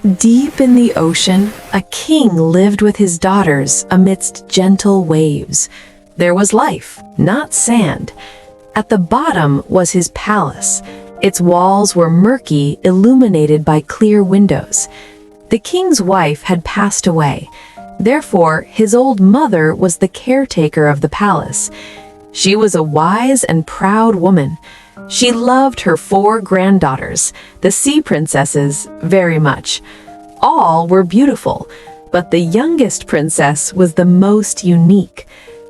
Deep in the ocean, a king lived with his daughters amidst gentle waves. There was life, not sand. At the bottom was his palace. Its walls were murky, illuminated by clear windows. The king's wife had passed away. Therefore, his old mother was the caretaker of the palace. She was a wise and proud woman. She loved her 4 granddaughters, the sea princesses, very much. All were beautiful, but the youngest princess was the most unique.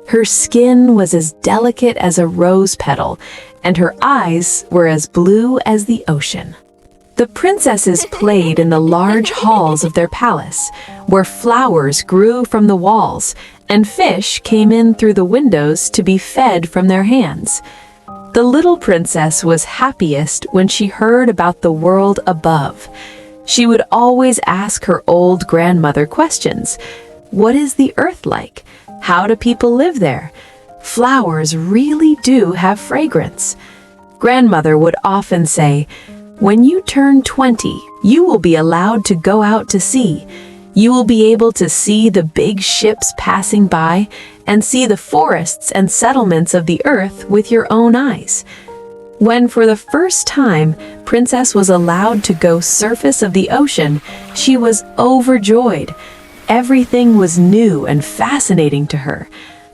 Her skin was as delicate as a rose petal, and her eyes were as blue as the ocean. The princesses played in the large halls of their palace, where flowers grew from the walls, and fish came in through the windows to be fed from their hands. The little princess was happiest when she heard about the world above. She would always ask her old grandmother questions. What is the earth like? How do people live there? Flowers really do have fragrance. Grandmother would often say, "When you turn 20, you will be allowed to go out to sea. You will be able to see the big ships passing by and see the forests and settlements of the earth with your own eyes." When for the first time Princess was allowed to go surface of the ocean, she was overjoyed. Everything was new and fascinating to her.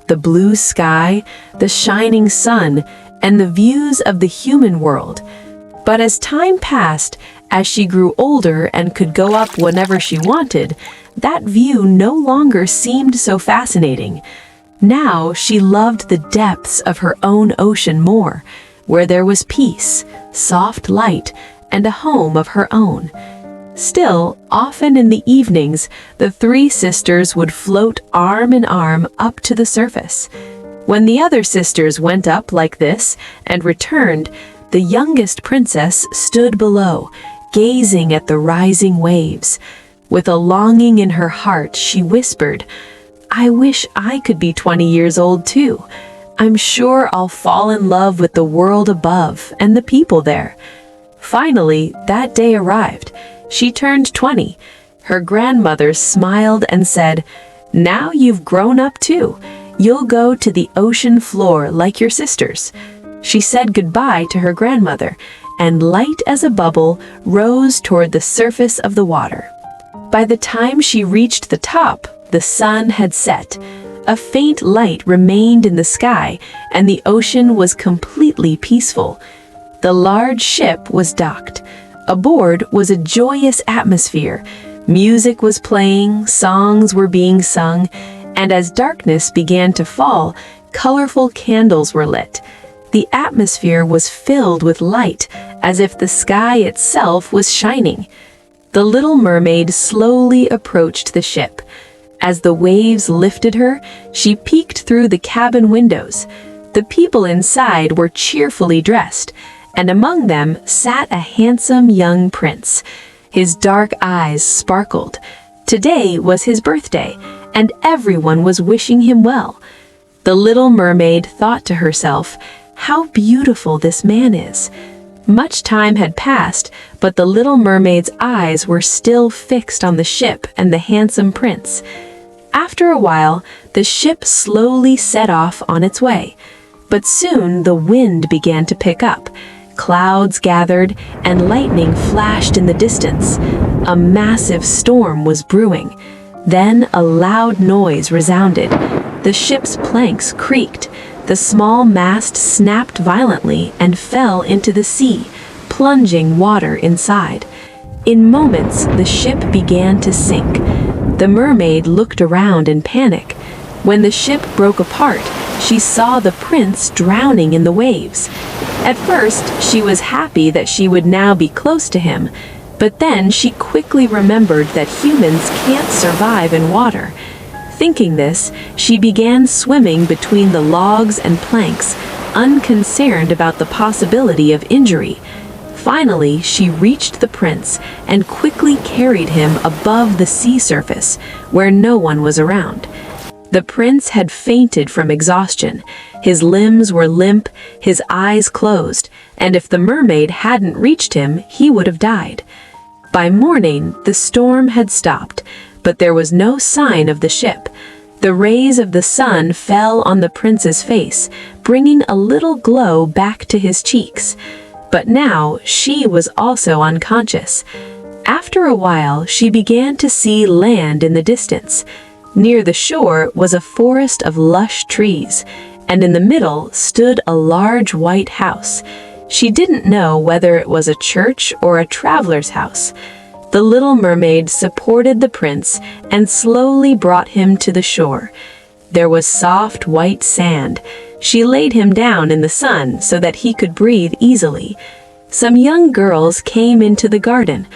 The blue sky, the shining sun, and the views of the human world. But as time passed, as she grew older and could go up whenever she wanted, that view no longer seemed so fascinating. Now she loved the depths of her own ocean more, where there was peace, soft light, and a home of her own. Still, often in the evenings, the 3 sisters would float arm in arm up to the surface. When the other sisters went up like this and returned, the youngest princess stood below, gazing at the rising waves. With a longing in her heart, she whispered, "I wish I could be 20 years old too. I'm sure I'll fall in love with the world above and the people there." Finally, that day arrived. She turned 20. Her grandmother smiled and said, "Now you've grown up too. You'll go to the ocean floor like your sisters." She said goodbye to her grandmother, and light as a bubble rose toward the surface of the water. By the time she reached the top, the sun had set. A faint light remained in the sky, and the ocean was completely peaceful. The large ship was docked. Aboard was a joyous atmosphere. Music was playing, songs were being sung, and as darkness began to fall, colorful candles were lit. The atmosphere was filled with light, as if the sky itself was shining. The Little Mermaid slowly approached the ship. As the waves lifted her, she peeked through the cabin windows. The people inside were cheerfully dressed, and among them sat a handsome young prince. His dark eyes sparkled. Today was his birthday, and everyone was wishing him well. The Little Mermaid thought to herself, "How beautiful this man is." Much time had passed, but the Little Mermaid's eyes were still fixed on the ship and the handsome prince. After a while, the ship slowly set off on its way. But soon the wind began to pick up. Clouds gathered, and lightning flashed in the distance. A massive storm was brewing. Then a loud noise resounded. The ship's planks creaked. The small mast snapped violently and fell into the sea, plunging water inside. In moments, the ship began to sink. The mermaid looked around in panic. When the ship broke apart, she saw the prince drowning in the waves. At first, she was happy that she would now be close to him, but then she quickly remembered that humans can't survive in water. Thinking this, she began swimming between the logs and planks, unconcerned about the possibility of injury. Finally, she reached the prince and quickly carried him above the sea surface, where no one was around. The prince had fainted from exhaustion. His limbs were limp, his eyes closed, and if the mermaid hadn't reached him, he would have died. By morning, the storm had stopped, but there was no sign of the ship. The rays of the sun fell on the prince's face, bringing a little glow back to his cheeks. But now she was also unconscious. After a while, she began to see land in the distance. Near the shore was a forest of lush trees, and in the middle stood a large white house. She didn't know whether it was a church or a traveler's house. The little mermaid supported the prince and slowly brought him to the shore. There was soft white sand. She laid him down in the sun so that he could breathe easily. Some young girls came into the garden.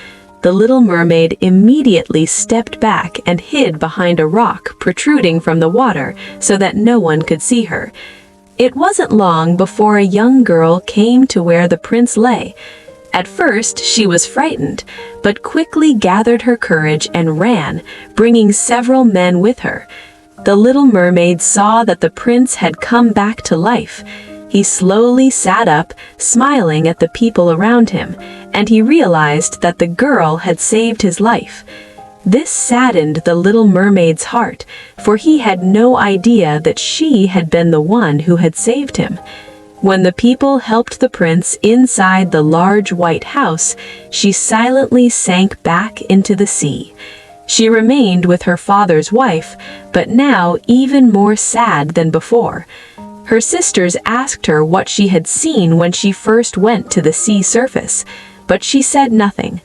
The little mermaid immediately stepped back and hid behind a rock protruding from the water so that no one could see her. It wasn't long before a young girl came to where the prince lay. At first, she was frightened, but quickly gathered her courage and ran, bringing several men with her. The little mermaid saw that the prince had come back to life. He slowly sat up, smiling at the people around him, and he realized that the girl had saved his life. This saddened the little mermaid's heart, for he had no idea that she had been the one who had saved him. When the people helped the prince inside the large white house, she silently sank back into the sea. She remained with her father's wife, but now even more sad than before. Her sisters asked her what she had seen when she first went to the sea surface, but she said nothing.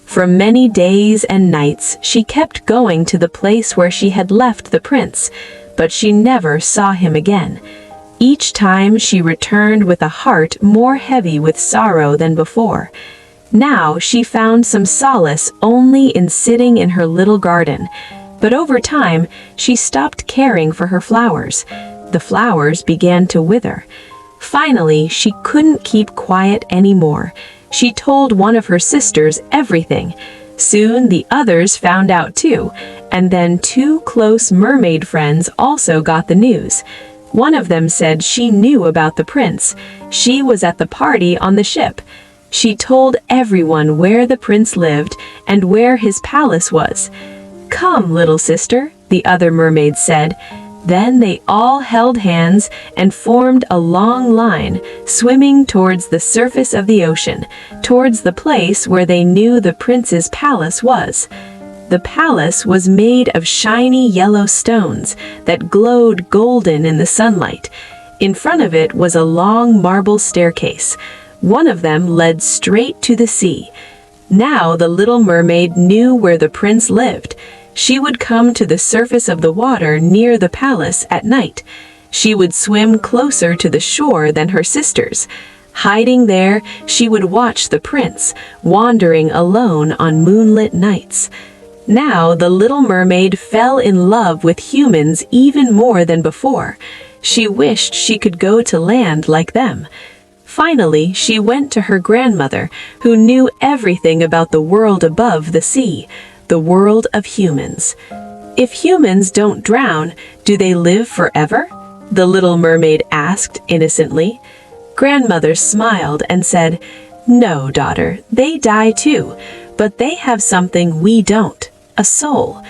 For many days and nights, she kept going to the place where she had left the prince, but she never saw him again. Each time she returned with a heart more heavy with sorrow than before. Now she found some solace only in sitting in her little garden, but over time she stopped caring for her flowers. The flowers began to wither. Finally, she couldn't keep quiet anymore. She told one of her sisters everything. Soon the others found out too, and then two close mermaid friends also got the news. One of them said she knew about the prince. She was at the party on the ship. She told everyone where the prince lived and where his palace was. "Come, little sister," the other mermaid said. Then they all held hands and formed a long line, swimming towards the surface of the ocean, towards the place where they knew the prince's palace was. The palace was made of shiny yellow stones that glowed golden in the sunlight. In front of it was a long marble staircase. One of them led straight to the sea. Now the little mermaid knew where the prince lived. She would come to the surface of the water near the palace at night. She would swim closer to the shore than her sisters. Hiding there, she would watch the prince, wandering alone on moonlit nights. Now the little mermaid fell in love with humans even more than before. She wished she could go to land like them. Finally, she went to her grandmother, who knew everything about the world above the sea, the world of humans. "If humans don't drown, do they live forever?" the little mermaid asked innocently. Grandmother smiled and said, "No, daughter, they die too, but they have something we don't. A soul.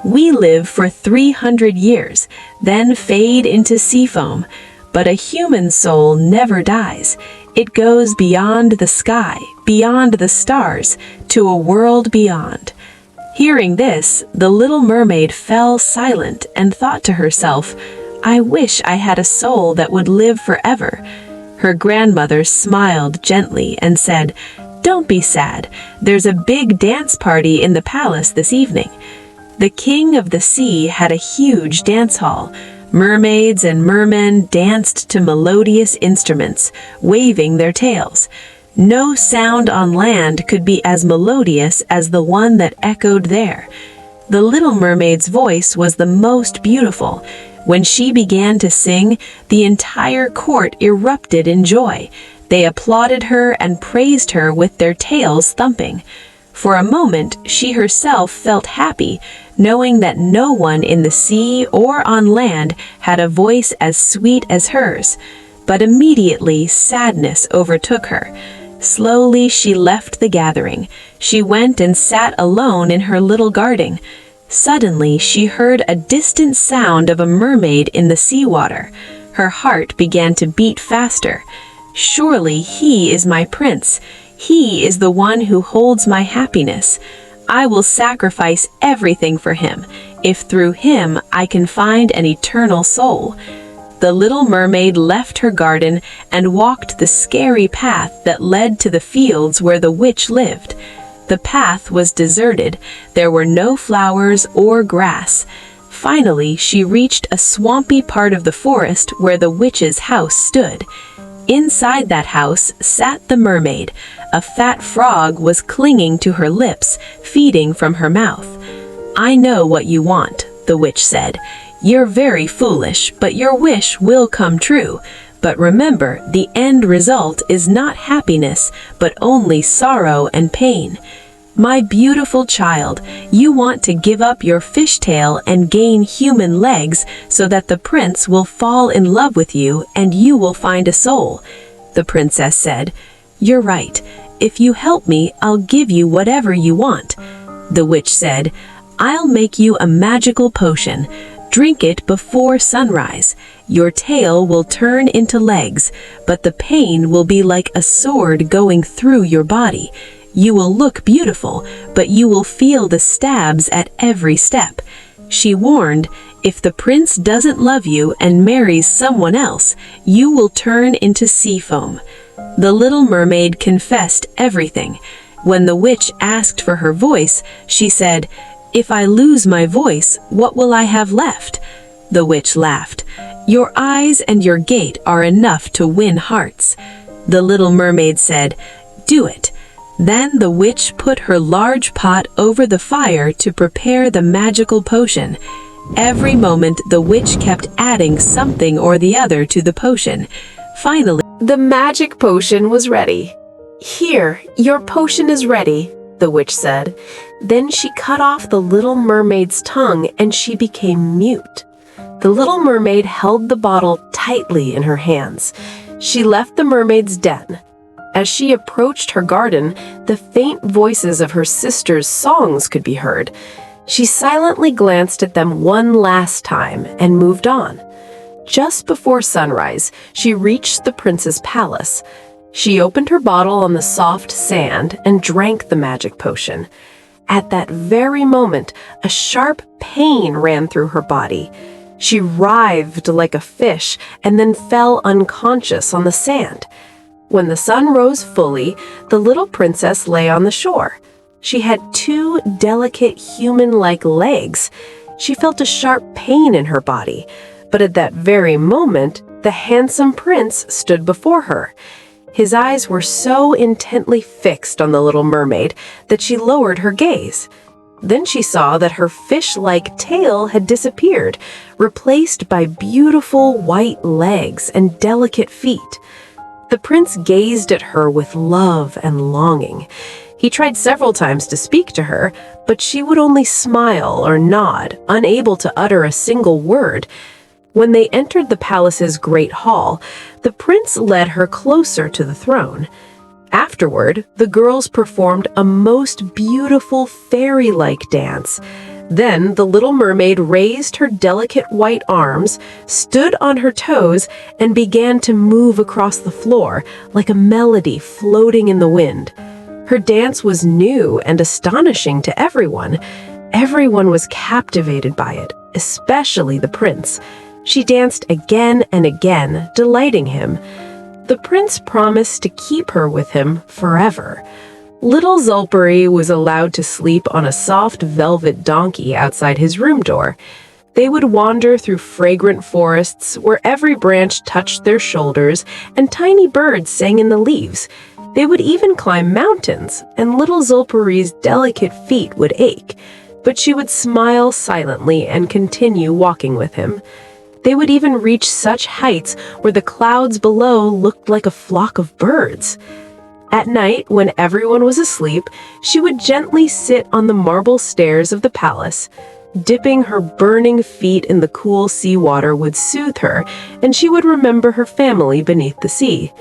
We live for 300 years, then fade into sea foam, but a human soul never dies. It goes beyond the sky, beyond the stars, to a world beyond." Hearing this, the little mermaid fell silent and thought to herself, "I wish I had a soul that would live forever." Her grandmother smiled gently and said, "Don't be sad. There's a big dance party in the palace this evening." The king of the sea had a huge dance hall. Mermaids and mermen danced to melodious instruments, waving their tails. No sound on land could be as melodious as the one that echoed there. The little mermaid's voice was the most beautiful. When she began to sing, the entire court erupted in joy. They applauded her and praised her with their tails thumping. For a moment, she herself felt happy, knowing that no one in the sea or on land had a voice as sweet as hers. But immediately, sadness overtook her. Slowly she left the gathering. She went and sat alone in her little garden. Suddenly she heard a distant sound of a mermaid in the seawater. Her heart began to beat faster. Surely he is my prince. He is the one who holds my happiness. I will sacrifice everything for him, if through him I can find an eternal soul. The little mermaid left her garden and walked the scary path that led to the fields where the witch lived. The path was deserted. There were no flowers or grass. Finally, she reached a swampy part of the forest where the witch's house stood. Inside that house sat the mermaid. A fat frog was clinging to her lips, feeding from her mouth. "I know what you want," the witch said. "You're very foolish, but your wish will come true. But remember, the end result is not happiness, but only sorrow and pain. My beautiful child, you want to give up your fishtail and gain human legs so that the prince will fall in love with you and you will find a soul." The princess said, "You're right. If you help me, I'll give you whatever you want." The witch said, "I'll make you a magical potion. Drink it before sunrise. Your tail will turn into legs, but the pain will be like a sword going through your body. You will look beautiful, but you will feel the stabs at every step." She warned, "If the prince doesn't love you and marries someone else, you will turn into sea foam." The little mermaid confessed everything. When the witch asked for her voice, she said, "If I lose my voice, what will I have left?" The witch laughed. "Your eyes and your gait are enough to win hearts." The little mermaid said, "Do it." Then the witch put her large pot over the fire to prepare the magical potion. Every moment the witch kept adding something or the other to the potion. Finally, the magic potion was ready. "Here, your potion is ready," the witch said. Then she cut off the little mermaid's tongue and she became mute. The little mermaid held the bottle tightly in her hands. She left the mermaid's den. As she approached her garden, the faint voices of her sisters' songs could be heard. She silently glanced at them one last time and moved on. Just before sunrise, she reached the prince's palace. She opened her bottle on the soft sand and drank the magic potion. At that very moment, a sharp pain ran through her body. She writhed like a fish and then fell unconscious on the sand. When the sun rose fully, the little princess lay on the shore. She had 2 delicate human-like legs. She felt a sharp pain in her body, but at that very moment, the handsome prince stood before her. His eyes were so intently fixed on the little mermaid that she lowered her gaze. Then she saw that her fish-like tail had disappeared, replaced by beautiful white legs and delicate feet. The prince gazed at her with love and longing. He tried several times to speak to her, but she would only smile or nod, unable to utter a single word. When they entered the palace's great hall, the prince led her closer to the throne. Afterward, the girls performed a most beautiful fairy-like dance. Then the little mermaid raised her delicate white arms, stood on her toes, and began to move across the floor like a melody floating in the wind. Her dance was new and astonishing to everyone. Everyone was captivated by it, especially the prince. She danced again and again, delighting him. The prince promised to keep her with him forever. Little Zulpari was allowed to sleep on a soft velvet donkey outside his room door. They would wander through fragrant forests where every branch touched their shoulders and tiny birds sang in the leaves. They would even climb mountains, and little Zulpari's delicate feet would ache, but she would smile silently and continue walking with him. They would even reach such heights where the clouds below looked like a flock of birds. At night, when everyone was asleep, she would gently sit on the marble stairs of the palace. Dipping her burning feet in the cool seawater would soothe her, and she would remember her family beneath the sea.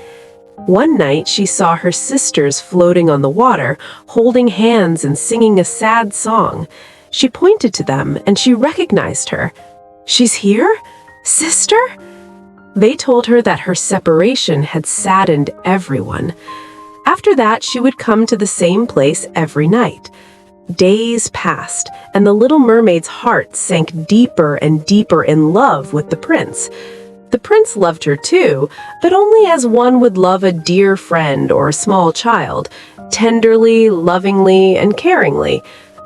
One night, she saw her sisters floating on the water, holding hands and singing a sad song. She pointed to them, and she recognized her. "She's here? Sister?" They told her that her separation had saddened everyone. After that, she would come to the same place every night. Days passed, and the Little Mermaid's heart sank deeper and deeper in love with the prince. The prince loved her too, but only as one would love a dear friend or a small child, tenderly, lovingly, and caringly.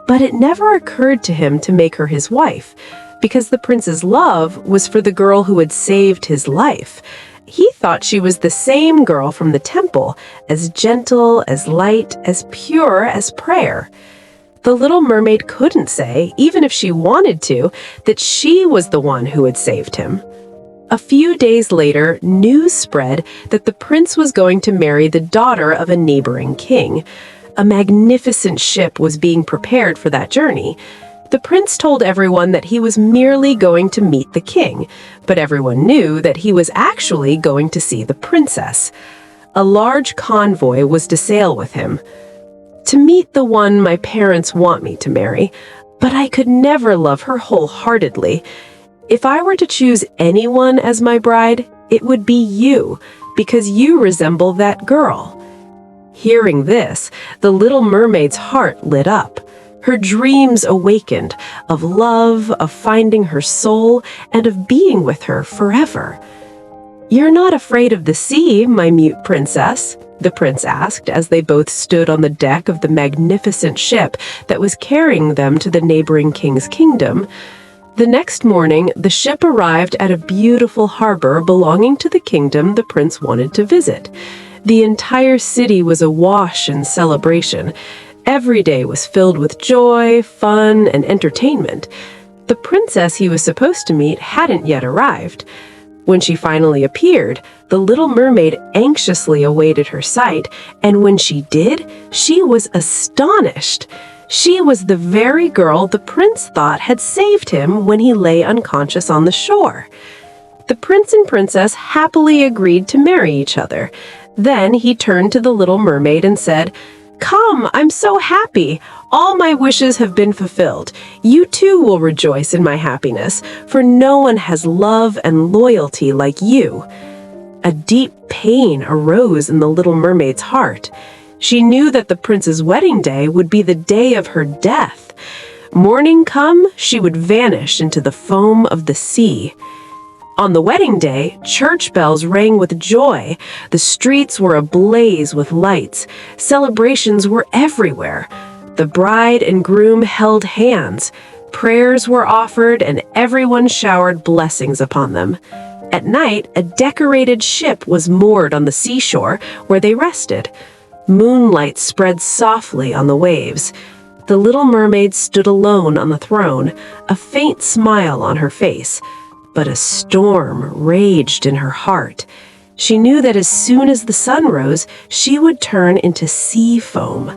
But it never occurred to him to make her his wife, because the prince's love was for the girl who had saved his life. He thought she was the same girl from the temple, as gentle, as light, as pure as prayer. The Little Mermaid couldn't say, even if she wanted to, that she was the one who had saved him. A few days later, news spread that the prince was going to marry the daughter of a neighboring king. A magnificent ship was being prepared for that journey. The prince told everyone that he was merely going to meet the king, but everyone knew that he was actually going to see the princess. A large convoy was to sail with him. "To meet the one my parents want me to marry, but I could never love her wholeheartedly. If I were to choose anyone as my bride, it would be you, because you resemble that girl." Hearing this, the Little Mermaid's heart lit up. Her dreams awakened, of love, of finding her soul, and of being with her forever. "You're not afraid of the sea, my mute princess?" the prince asked as they both stood on the deck of the magnificent ship that was carrying them to the neighboring king's kingdom. The next morning, the ship arrived at a beautiful harbor belonging to the kingdom the prince wanted to visit. The entire city was awash in celebration. Every day was filled with joy, fun, and entertainment. The princess he was supposed to meet hadn't yet arrived. When she finally appeared, the Little Mermaid anxiously awaited her sight, and when she did, she was astonished. She was the very girl the prince thought had saved him when he lay unconscious on the shore. The prince and princess happily agreed to marry each other. Then he turned to the Little Mermaid and said, "Come, I'm so happy. All my wishes have been fulfilled. You too will rejoice in my happiness, for no one has love and loyalty like you." A deep pain arose in the Little Mermaid's heart. She knew that the prince's wedding day would be the day of her death. Morning come, she would vanish into the foam of the sea. On the wedding day, church bells rang with joy. The streets were ablaze with lights. Celebrations were everywhere. The bride and groom held hands. Prayers were offered, and everyone showered blessings upon them. At night, a decorated ship was moored on the seashore where they rested. Moonlight spread softly on the waves. The Little Mermaid stood alone on the throne, a faint smile on her face. But a storm raged in her heart. She knew that as soon as the sun rose, she would turn into sea foam.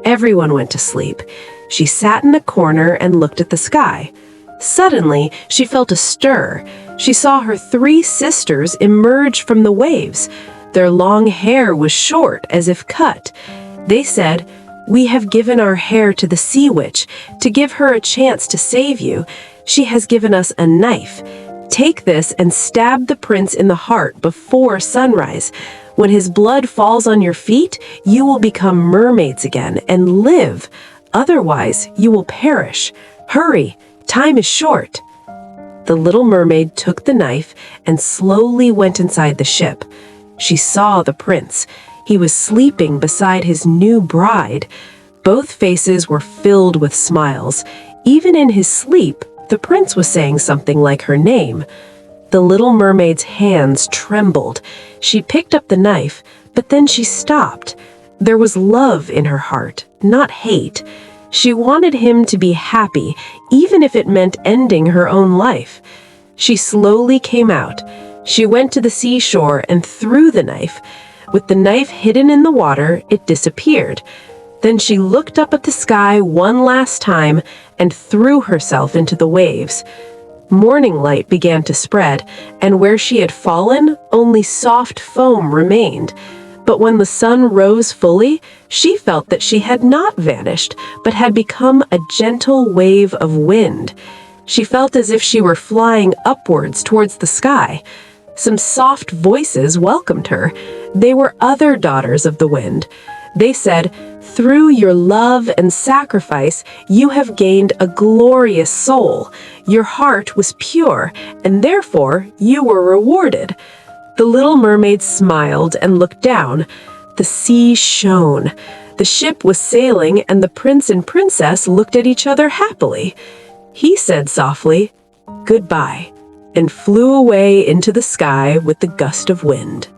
Everyone went to sleep. She sat in a corner and looked at the sky. Suddenly, she felt a stir. She saw her 3 sisters emerge from the waves. Their long hair was short, as if cut. They said, "We have given our hair to the Sea Witch to give her a chance to save you. She has given us a knife. Take this and stab the prince in the heart before sunrise. When his blood falls on your feet, you will become mermaids again and live. Otherwise, you will perish. Hurry, time is short." The Little Mermaid took the knife and slowly went inside the ship. She saw the prince. He was sleeping beside his new bride. Both faces were filled with smiles. Even in his sleep, the prince was saying something like her name. The Little Mermaid's hands trembled. She picked up the knife, but then she stopped. There was love in her heart, not hate. She wanted him to be happy, even if it meant ending her own life. She slowly came out. She went to the seashore and threw the knife. With the knife hidden in the water, it disappeared. Then she looked up at the sky one last time and threw herself into the waves. Morning light began to spread, and where she had fallen, only soft foam remained. But when the sun rose fully, she felt that she had not vanished, but had become a gentle wave of wind. She felt as if she were flying upwards towards the sky. Some soft voices welcomed her. They were other daughters of the wind. They said, "Through your love and sacrifice, you have gained a glorious soul. Your heart was pure, and therefore you were rewarded." The little mermaid smiled and looked down. The sea shone. The ship was sailing, and the prince and princess looked at each other happily. He said softly, "Goodbye," and flew away into the sky with the gust of wind.